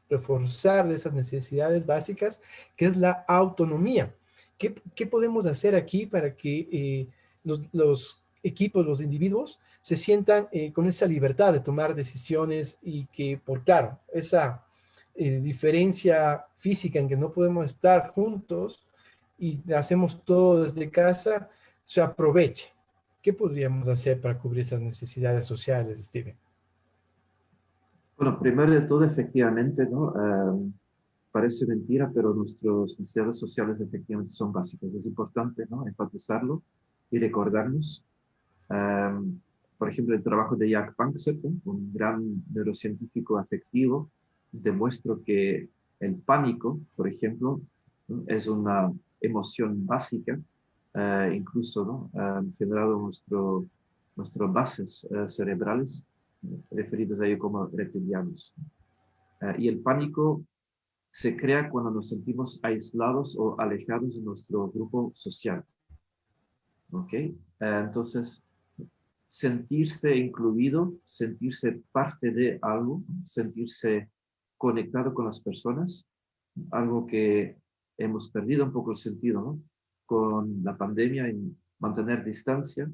reforzar de esas necesidades básicas, que es la autonomía. ¿Qué podemos hacer aquí para que los equipos, los individuos, se sientan con esa libertad de tomar decisiones y que, por claro, esa diferencia física en que no podemos estar juntos y hacemos todo desde casa, se aproveche? ¿Qué podríamos hacer para cubrir esas necesidades sociales, Steven? Bueno, primero de todo, efectivamente, ¿no? Parece mentira, pero nuestras necesidades sociales efectivamente son básicas. Es importante, ¿no?, enfatizarlo y recordarnos. Por ejemplo, el trabajo de Jack Panksepp, un gran neurocientífico afectivo, demuestra que el pánico, por ejemplo, ¿no?, es una emoción básica, incluso, ¿no?, generado nuestras bases cerebrales, referidos a ello como reptilianos. Y el pánico se crea cuando nos sentimos aislados o alejados de nuestro grupo social. ¿Ok? Entonces, sentirse incluido, sentirse parte de algo, sentirse conectado con las personas, algo que hemos perdido un poco el sentido, ¿no?, con la pandemia, en mantener distancia,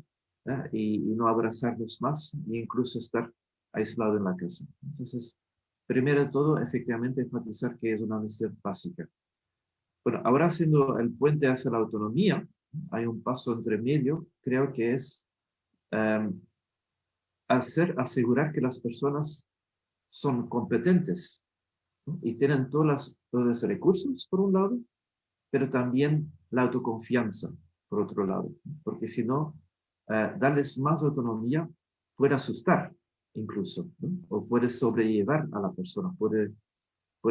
y no abrazarnos más, e incluso estar aislado en la casa. Entonces, primero de todo, efectivamente, enfatizar que es una necesidad básica. Bueno, ahora haciendo el puente hacia la autonomía, hay un paso entre medio, creo que es asegurar que las personas son competentes, ¿no?, y tienen todos los recursos, por un lado, pero también la autoconfianza, por otro lado, porque si no, darles más autonomía puede asustar, incluso, ¿no?, o puede sobrellevar a la persona, puede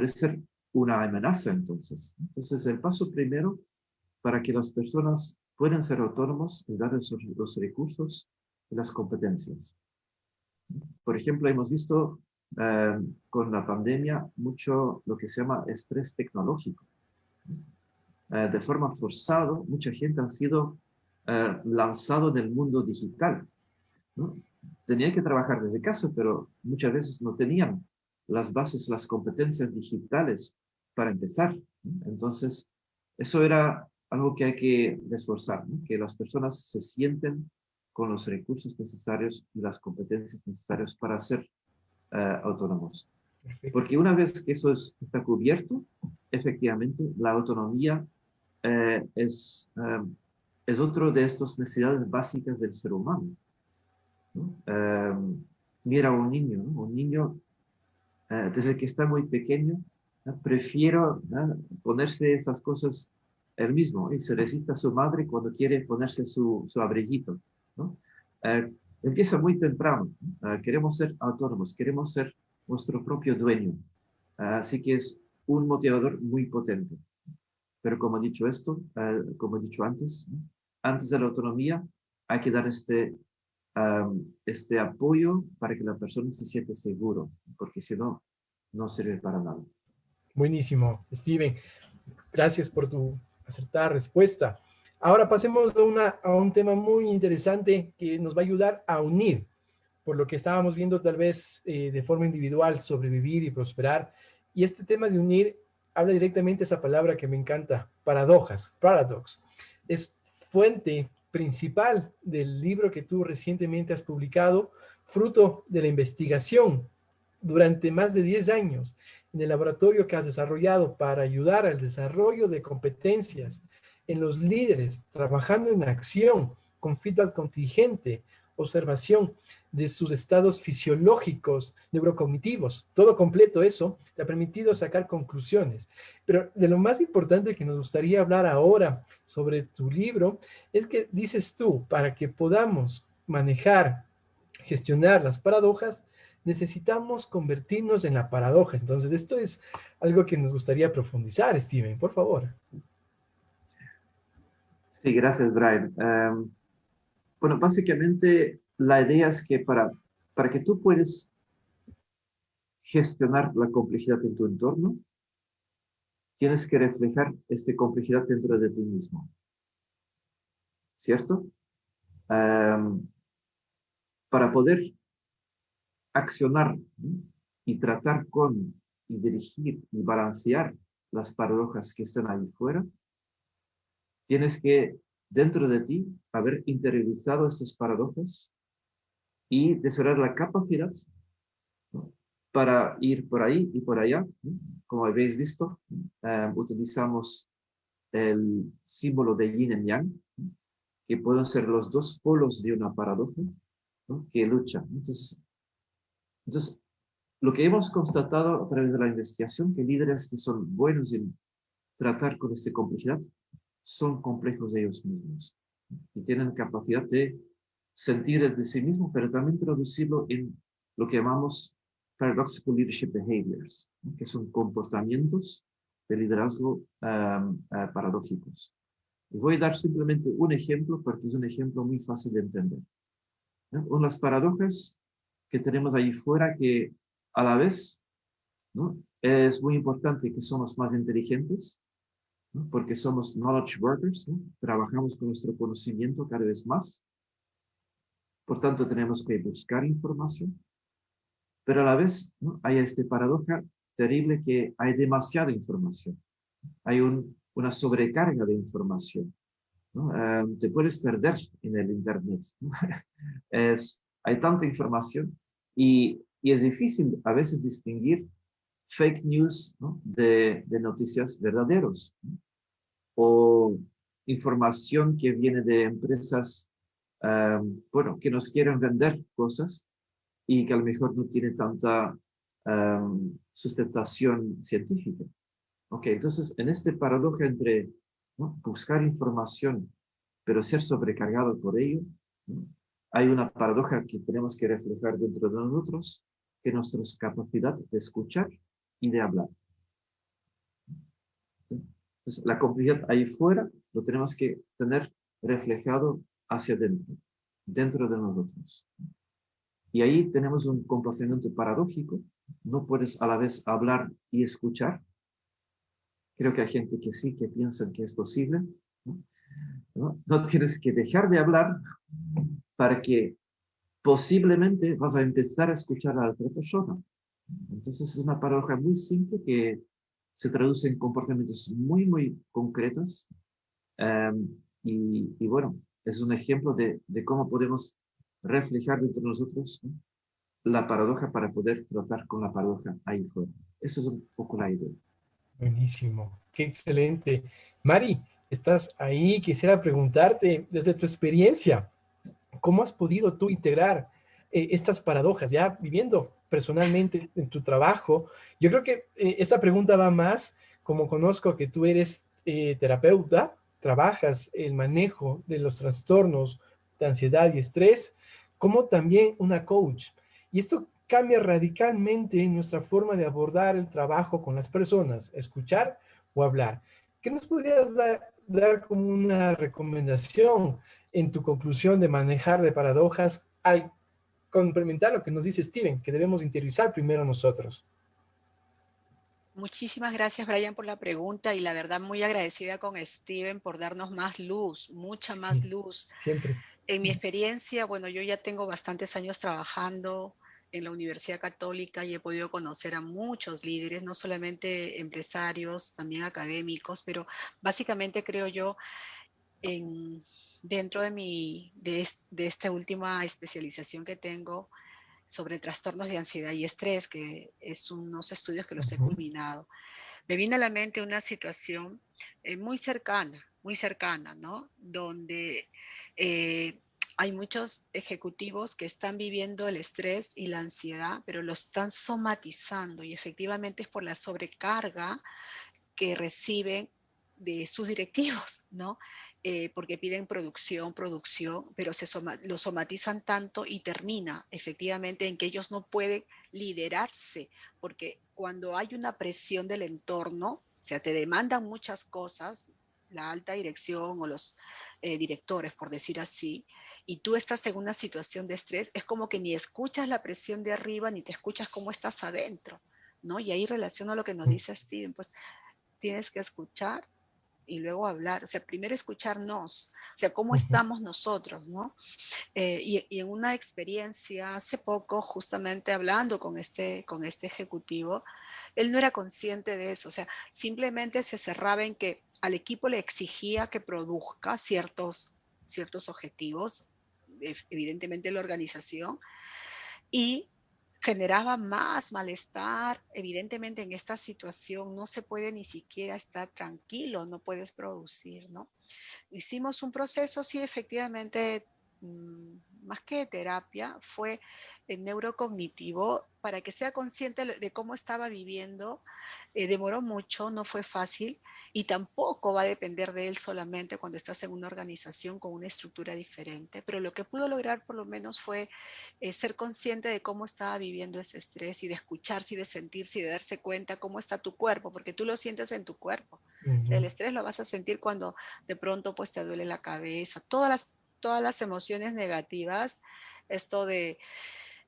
ser una amenaza entonces. Entonces, el paso primero para que las personas puedan ser autónomos es darles los recursos y las competencias. Por ejemplo, hemos visto con la pandemia mucho lo que se llama estrés tecnológico. De forma forzada, mucha gente ha sido lanzado en el mundo digital, ¿no? Tenían que trabajar desde casa, pero muchas veces no tenían las bases, las competencias digitales para empezar, ¿no? Entonces, eso era algo que hay que reforzar, ¿no?, que las personas se sienten con los recursos necesarios y las competencias necesarias para ser autónomos. Perfecto. Porque una vez que eso está cubierto, efectivamente, la autonomía es otro de estas necesidades básicas del ser humano, ¿no? Mira a un niño, ¿no? Un niño, desde que está muy pequeño, ¿no?, prefiero, ¿no?, ponerse esas cosas él mismo, y se resiste a su madre cuando quiere ponerse su abriguito, ¿no? Empieza muy temprano, ¿no? Queremos ser autónomos, queremos ser nuestro propio dueño. Así que es un motivador muy potente. Pero como he dicho como he dicho antes, ¿no?, antes de la autonomía hay que dar este apoyo para que la persona se siente seguro, porque si no, no sirve para nada. Buenísimo, Steven. Gracias por tu acertada respuesta. Ahora pasemos a un tema muy interesante que nos va a ayudar a unir, por lo que estábamos viendo tal vez de forma individual, sobrevivir y prosperar. Y este tema de unir habla directamente esa palabra que me encanta, paradojas, paradox. Es fuente principal del libro que tú recientemente has publicado, fruto de la investigación durante más de 10 años en el laboratorio que has desarrollado para ayudar al desarrollo de competencias en los líderes, trabajando en acción con feedback contingente, observación de sus estados fisiológicos, neurocognitivos, todo completo eso, te ha permitido sacar conclusiones. Pero de lo más importante que nos gustaría hablar ahora sobre tu libro es que dices tú, para que podamos manejar, gestionar las paradojas, necesitamos convertirnos en la paradoja. Entonces, esto es algo que nos gustaría profundizar, Steven, por favor. Sí, gracias, Brian. Bueno, básicamente la idea es que para que tú puedas gestionar la complejidad en tu entorno, tienes que reflejar esta complejidad dentro de ti mismo, ¿cierto? Para poder accionar, ¿no? Y tratar con, y dirigir, y balancear las paradojas que están ahí fuera, tienes que, dentro de ti, haber interiorizado estas paradojas y desarrollar la capacidad, ¿no? Para ir por ahí y por allá, ¿no? Como habéis visto, utilizamos el símbolo de yin y yang, ¿no? Que pueden ser los dos polos de una paradoja, ¿no? Que luchan. Entonces, lo que hemos constatado a través de la investigación, que líderes que son buenos en tratar con esta complejidad, son complejos de ellos mismos y tienen capacidad de sentir de sí mismos, pero también traducirlo en lo que llamamos paradoxical leadership behaviors, ¿no? Que son comportamientos de liderazgo paradójicos. Y voy a dar simplemente un ejemplo porque es un ejemplo muy fácil de entender, ¿no? Una de las paradojas que tenemos ahí fuera que a la vez, ¿no? Es muy importante que somos más inteligentes, ¿no? Porque somos knowledge workers, ¿no? Trabajamos con nuestro conocimiento cada vez más. Por tanto, tenemos que buscar información. Pero a la vez, ¿no? Hay esta paradoja terrible que hay demasiada información. Hay una sobrecarga de información, ¿no? Te puedes perder en el Internet, ¿no? Hay tanta información y es difícil a veces distinguir fake news, ¿no? de noticias verdaderos, ¿no? O información que viene de empresas, bueno, que nos quieren vender cosas y que a lo mejor no tiene tanta sustentación científica. Ok, entonces en este paradoja entre, ¿no? Buscar información, pero ser sobrecargado por ello, ¿no? Hay una paradoja que tenemos que reflejar dentro de nosotros, que es nuestra capacidad de escuchar y de hablar. Entonces, la complejidad ahí fuera lo tenemos que tener reflejado hacia adentro, dentro de nosotros. Y ahí tenemos un comportamiento paradójico. No puedes a la vez hablar y escuchar. Creo que hay gente que sí, que piensa que es posible, ¿no? No tienes que dejar de hablar para que posiblemente vas a empezar a escuchar a la otra persona. Entonces es una paradoja muy simple que se traduce en comportamientos muy, muy concretos. Y bueno, es un ejemplo de cómo podemos reflejar dentro de nosotros, ¿no? La paradoja para poder tratar con la paradoja ahí fuera. Eso es un poco la idea. Buenísimo, qué excelente. Mari, estás ahí, quisiera preguntarte desde tu experiencia, ¿cómo has podido tú integrar estas paradojas, ya viviendo personalmente en tu trabajo? Yo creo que esta pregunta va más, como conozco que tú eres terapeuta, trabajas el manejo de los trastornos de ansiedad y estrés, como también una coach. Y esto cambia radicalmente nuestra forma de abordar el trabajo con las personas, escuchar o hablar. ¿Qué nos podrías dar como una recomendación en tu conclusión de manejar de paradojas al complementar lo que nos dice Steven, que debemos interiorizar primero nosotros? Muchísimas gracias, Brian, por la pregunta y la verdad muy agradecida con Steven por darnos más luz, mucha más luz. Siempre. En mi experiencia, bueno, yo ya tengo bastantes años trabajando en la Universidad Católica y he podido conocer a muchos líderes, no solamente empresarios, también académicos, pero básicamente creo yo dentro de esta última especialización que tengo sobre trastornos de ansiedad y estrés, que es unos estudios que los he culminado, me viene a la mente una situación muy cercana, muy cercana, ¿no? Donde hay muchos ejecutivos que están viviendo el estrés y la ansiedad, pero lo están somatizando y efectivamente es por la sobrecarga que reciben de sus directivos, ¿no? Porque piden producción, pero lo somatizan tanto y termina efectivamente en que ellos no pueden liderarse, porque cuando hay una presión del entorno, o sea, te demandan muchas cosas, la alta dirección o los directores, por decir así, y tú estás en una situación de estrés, es como que ni escuchas la presión de arriba, ni te escuchas cómo estás adentro, ¿no? Y ahí relaciono lo que nos dice Steven, pues tienes que escuchar y luego hablar, o sea, primero escucharnos, o sea, cómo estamos nosotros, ¿no? Y en una experiencia hace poco, justamente hablando con este ejecutivo, él no era consciente de eso, o sea, simplemente se cerraba en que al equipo le exigía que produzca ciertos objetivos, evidentemente la organización, y generaba más malestar. Evidentemente en esta situación no se puede ni siquiera estar tranquilo, no puedes producir, ¿no? Hicimos un proceso, sí, efectivamente, más que terapia, fue neurocognitivo para que sea consciente de cómo estaba viviendo. Demoró mucho, no fue fácil y tampoco va a depender de él solamente cuando estás en una organización con una estructura diferente, pero lo que pudo lograr por lo menos fue ser consciente de cómo estaba viviendo ese estrés y de escucharse y de sentirse y de darse cuenta cómo está tu cuerpo, porque tú lo sientes en tu cuerpo. O sea, el estrés lo vas a sentir cuando de pronto pues te duele la cabeza, todas las emociones negativas, esto de,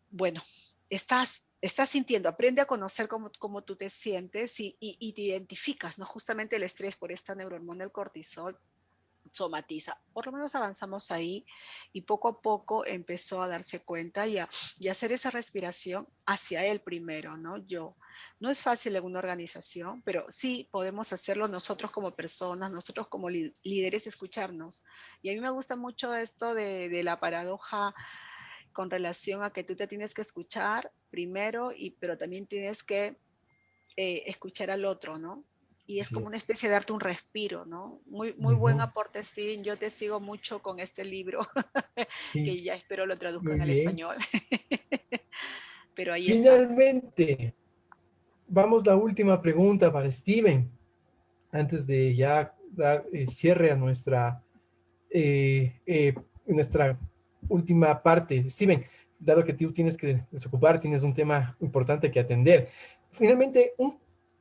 bueno, estás sintiendo, aprende a conocer cómo tú te sientes y te identificas, ¿no? Justamente el estrés por esta neurohormona, el cortisol, somatiza. Por lo menos avanzamos ahí y poco a poco empezó a darse cuenta y a hacer esa respiración hacia él primero, ¿no? Yo. No es fácil en una organización, pero sí podemos hacerlo nosotros como personas, nosotros como líderes, escucharnos. Y a mí me gusta mucho esto de la paradoja con relación a que tú te tienes que escuchar primero, pero también tienes que escuchar al otro, ¿no? Y es Así como una es. especie de darte un respiro, ¿no? Muy buen aporte, Steven. Yo te sigo mucho con este libro, Sí, que ya espero lo muy traduzcan al bien. español. Pero ahí estamos. Finalmente, vamos la última pregunta para Steven, antes de ya dar cierre a eh, eh, nuestra última parte. Steven, dado que tú tienes que desocupar, tienes un tema importante que atender. Finalmente,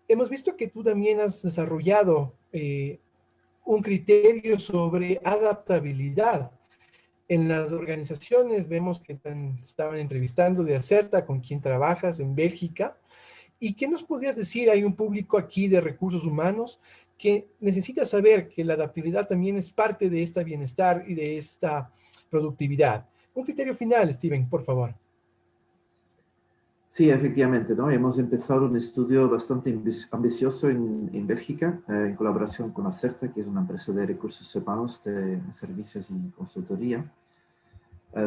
hemos visto que tú también has desarrollado un criterio sobre adaptabilidad. En las organizaciones vemos que estaban entrevistando de Acerta, con quien trabajas en Bélgica. ¿Y qué nos podrías decir? Hay un público aquí de recursos humanos que necesita saber que la adaptabilidad también es parte de este bienestar y de esta productividad. Un criterio final, Steven, por favor. Sí, efectivamente, ¿no? Hemos empezado un estudio bastante ambicioso en Bélgica, en colaboración con Acerta, que es una empresa de recursos humanos, de servicios y consultoría,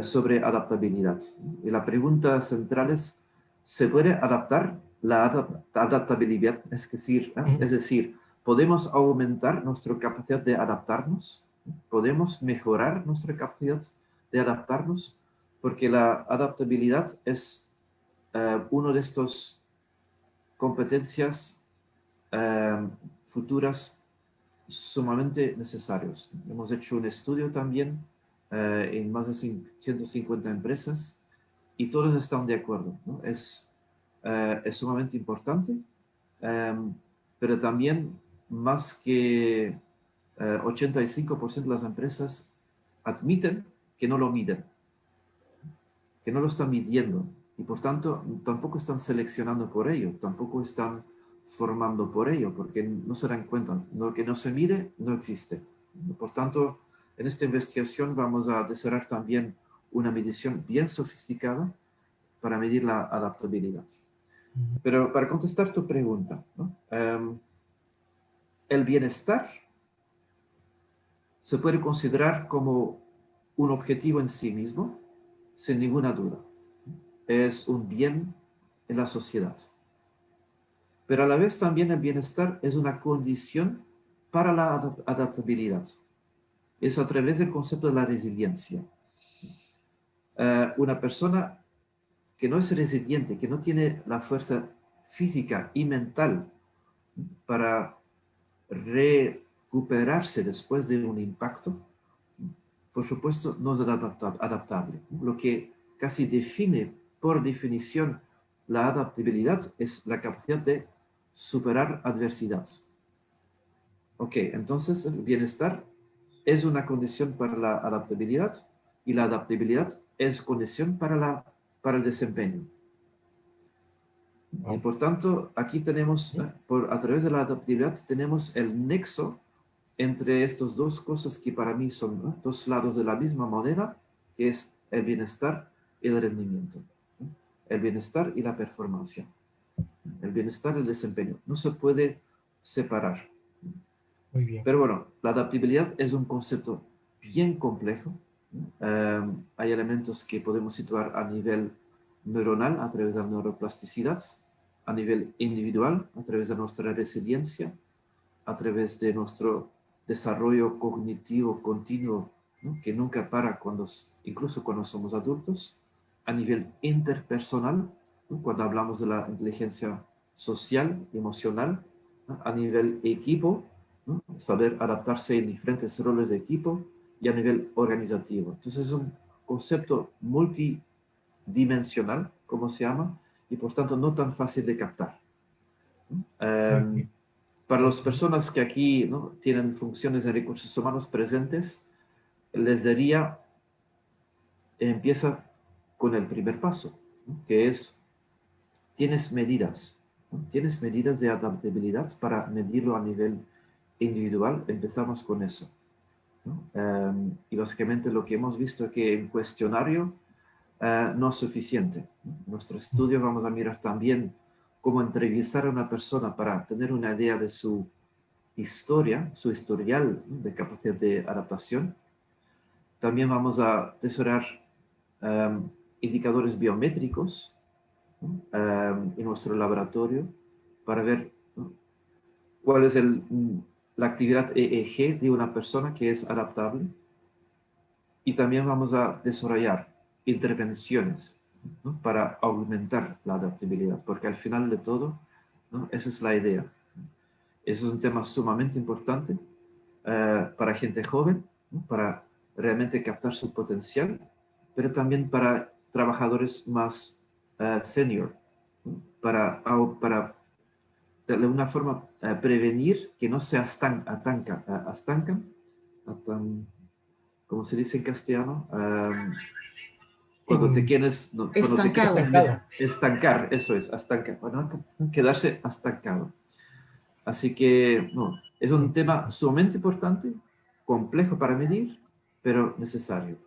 sobre adaptabilidad. Y la pregunta central es, ¿se puede adaptar la adaptabilidad? Es decir, ¿podemos aumentar nuestra capacidad de adaptarnos? ¿Podemos mejorar nuestra capacidad de adaptarnos? Porque la adaptabilidad es uno de estos competencias futuras sumamente necesarios. Hemos hecho un estudio también en más de 150 empresas y todos están de acuerdo, ¿no? Es sumamente importante, pero también más que 85% de las empresas admiten que no lo miden, que no lo están midiendo y por tanto tampoco están seleccionando por ello, tampoco están formando por ello, porque no se dan cuenta, lo que no se mide no existe. Por tanto, en esta investigación vamos a desarrollar también una medición bien sofisticada para medir la adaptabilidad. Pero para contestar tu pregunta, ¿no? El bienestar se puede considerar como un objetivo en sí mismo, sin ninguna duda. Es un bien en la sociedad. Pero a la vez también el bienestar es una condición para la adaptabilidad. Es a través del concepto de la resiliencia. Una persona que no es resiliente, que no tiene la fuerza física y mental para recuperarse después de un impacto, por supuesto, no es adaptable. Lo que casi define, por definición, la adaptabilidad es la capacidad de superar adversidad. Ok, entonces el bienestar es una condición para la adaptabilidad y la adaptabilidad es condición para el desempeño. Y por tanto, aquí tenemos, a través de la adaptabilidad, tenemos el nexo entre estas dos cosas que para mí son dos lados de la misma moneda, que es el bienestar y el rendimiento. El bienestar y la performance. El bienestar y el desempeño. No se puede separar. Muy bien. Pero bueno, la adaptabilidad es un concepto bien complejo. Hay elementos que podemos situar a nivel neuronal, a través de la neuroplasticidad, a nivel individual, a través de nuestra resiliencia, a través de nuestro desarrollo cognitivo continuo, ¿no? Que nunca para incluso cuando somos adultos, a nivel interpersonal, ¿no? Cuando hablamos de la inteligencia social, emocional, ¿no? A nivel equipo, ¿no? Saber adaptarse en diferentes roles de equipo, y a nivel organizativo. Entonces es un concepto multidimensional, como se llama, y por tanto no tan fácil de captar. Para las personas que aquí, ¿no? tienen funciones de recursos humanos presentes, les diría, empieza con el primer paso, ¿no? Que es, tienes medidas, ¿no? Tienes medidas de adaptabilidad para medirlo a nivel individual, empezamos con eso, ¿no? Y básicamente lo que hemos visto es que en cuestionario no es suficiente, ¿no? En nuestro estudio vamos a mirar también cómo entrevistar a una persona para tener una idea de su historia, su historial, ¿no? de capacidad de adaptación. También vamos a tesorar indicadores biométricos, ¿no? En nuestro laboratorio para ver, ¿no? cuál es la actividad EEG de una persona que es adaptable. Y también vamos a desarrollar intervenciones, ¿no? para aumentar la adaptabilidad, porque al final de todo, ¿no? esa es la idea. Ese es un tema sumamente importante para gente joven, ¿no? Para realmente captar su potencial, pero también para trabajadores más senior, ¿no? para de alguna forma prevenir que no se estancan, ¿cómo se dice en castellano? Cuando te quieres, no, cuando te quieres Estancado. estancar, eso es, estancar, bueno, quedarse estancado. Así que, no, es un tema sumamente importante, complejo para medir, pero necesario.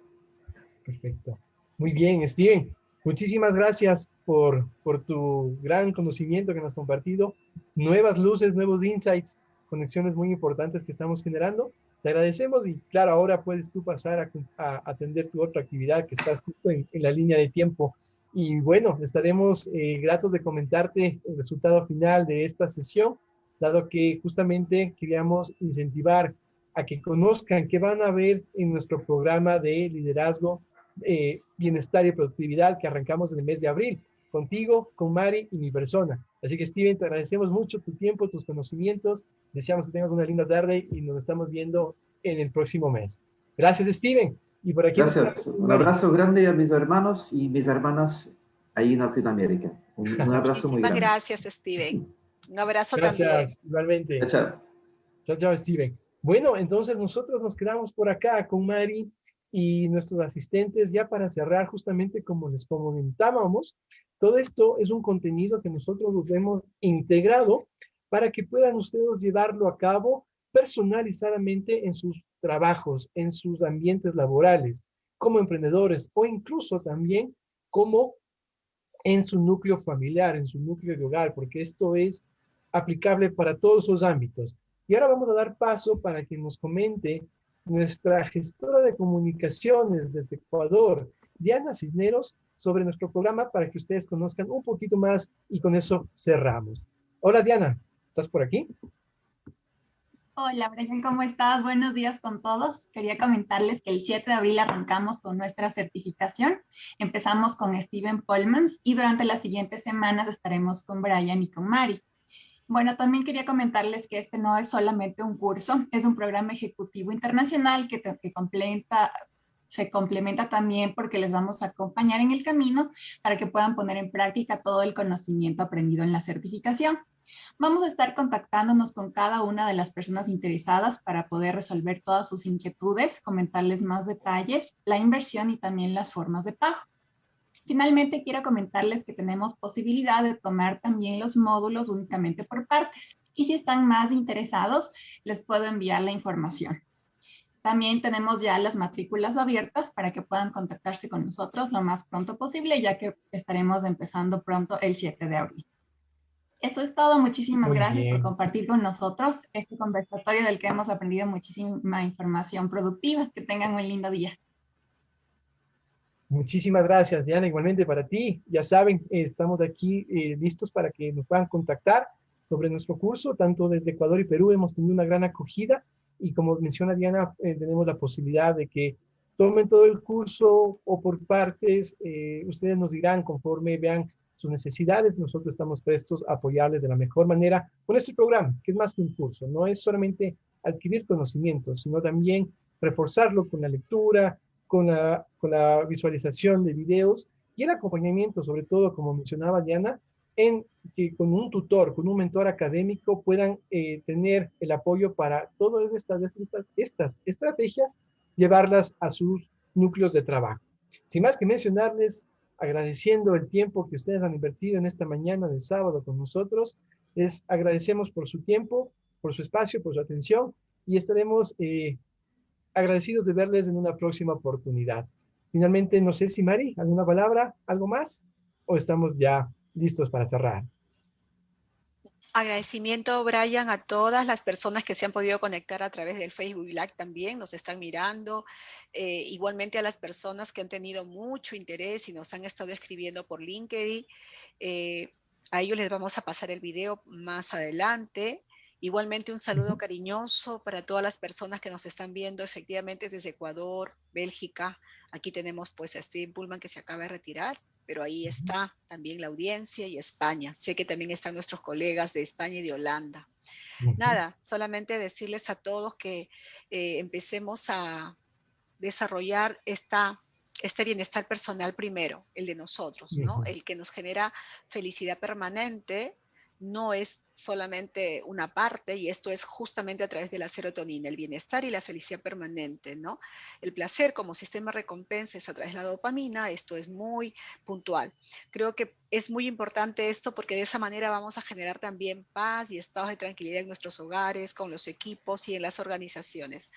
Perfecto. Muy bien, Steven. Muchísimas gracias por tu gran conocimiento que nos has compartido. Nuevas luces, nuevos insights, conexiones muy importantes que estamos generando. Te agradecemos y claro, ahora puedes tú pasar a atender tu otra actividad que estás justo en la línea de tiempo. Y bueno, estaremos gratos de comentarte el resultado final de esta sesión, dado que justamente queríamos incentivar a que conozcan qué van a ver en nuestro programa de liderazgo, bienestar y productividad que arrancamos en el mes de abril, contigo, con Mari y mi persona. Así que Steven, te agradecemos mucho tu tiempo, tus conocimientos, deseamos que tengas una linda tarde y nos estamos viendo en el próximo mes. Gracias, Steven. Y por aquí Gracias. Un abrazo grande a mis hermanos y mis hermanas ahí en Latinoamérica. Un abrazo muy grande. Gracias, Steven. Un abrazo Gracias, también. igualmente. Chao, chao. Chao, chao, Steven. Bueno, entonces nosotros nos quedamos por acá con Mari y nuestros asistentes ya para cerrar justamente como les comentábamos. Todo esto es un contenido que nosotros los hemos integrado para que puedan ustedes llevarlo a cabo personalizadamente en sus trabajos, en sus ambientes laborales, como emprendedores o incluso también como en su núcleo familiar, en su núcleo de hogar, porque esto es aplicable para todos los ámbitos. Y ahora vamos a dar paso para que nos comente nuestra gestora de comunicaciones desde Ecuador, Diana Cisneros, sobre nuestro programa para que ustedes conozcan un poquito más y con eso cerramos. Hola Diana, ¿estás por aquí? Hola, Brian, ¿cómo estás? Buenos días con todos. Quería comentarles que el 7 de abril arrancamos con nuestra certificación. Empezamos con Steven Polmans y durante las siguientes semanas estaremos con Brian y con Mari. Bueno, también quería comentarles que este no es solamente un curso, es un programa ejecutivo internacional que se complementa también porque les vamos a acompañar en el camino para que puedan poner en práctica todo el conocimiento aprendido en la certificación. Vamos a estar contactándonos con cada una de las personas interesadas para poder resolver todas sus inquietudes, comentarles más detalles, la inversión y también las formas de pago. Finalmente, quiero comentarles que tenemos posibilidad de tomar también los módulos únicamente por partes. Y si están más interesados, les puedo enviar la información. También tenemos ya las matrículas abiertas para que puedan contactarse con nosotros lo más pronto posible, ya que estaremos empezando pronto el 7 de abril. Eso es todo. Muchísimas Muy gracias por bien. compartir con nosotros este conversatorio del que hemos aprendido muchísima información productiva. Que tengan un lindo día. Muchísimas gracias, Diana. Igualmente para ti. Ya saben, estamos aquí listos para que nos puedan contactar sobre nuestro curso. Tanto desde Ecuador y Perú hemos tenido una gran acogida y como menciona Diana, tenemos la posibilidad de que tomen todo el curso o por partes. Ustedes nos dirán conforme vean sus necesidades. Nosotros estamos prestos a apoyarles de la mejor manera con este programa, que es más que un curso. No es solamente adquirir conocimientos, sino también reforzarlo con la lectura, con la visualización de videos y el acompañamiento, sobre todo, como mencionaba Diana, en que con un tutor, con un mentor académico puedan tener el apoyo para todas estas estrategias, llevarlas a sus núcleos de trabajo. Sin más que mencionarles, agradeciendo el tiempo que ustedes han invertido en esta mañana de sábado con nosotros, les agradecemos por su tiempo, por su espacio, por su atención y estaremos agradecidos de verles en una próxima oportunidad. Finalmente, no sé si Mari, ¿alguna palabra, algo más? ¿O estamos ya listos para cerrar? Agradecimiento, Brian, a todas las personas que se han podido conectar a través del Facebook Live también, nos están mirando. Igualmente a las personas que han tenido mucho interés y nos han estado escribiendo por LinkedIn. A ellos les vamos a pasar el video más adelante. Igualmente un saludo cariñoso para todas las personas que nos están viendo efectivamente desde Ecuador, Bélgica. Aquí tenemos pues a Steve Pullman que se acaba de retirar, pero ahí está también la audiencia y España. Sé que también están nuestros colegas de España y de Holanda. Nada, solamente decirles a todos que empecemos a desarrollar este bienestar personal primero, el de nosotros, ¿no? El que nos genera felicidad permanente. No es solamente una parte, y esto es justamente a través de la serotonina, el bienestar y la felicidad permanente, ¿no? El placer como sistema de recompensa es a través de la dopamina, esto es muy puntual. Creo que es muy importante esto porque de esa manera vamos a generar también paz y estados de tranquilidad en nuestros hogares, con los equipos y en las organizaciones.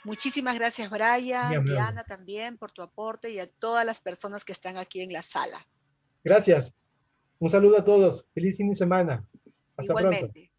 Muchísimas gracias, Brian, Diana también por tu aporte y a todas las personas que están aquí en la sala. Gracias. Un saludo a todos. Feliz fin de semana. Hasta pronto. Igualmente.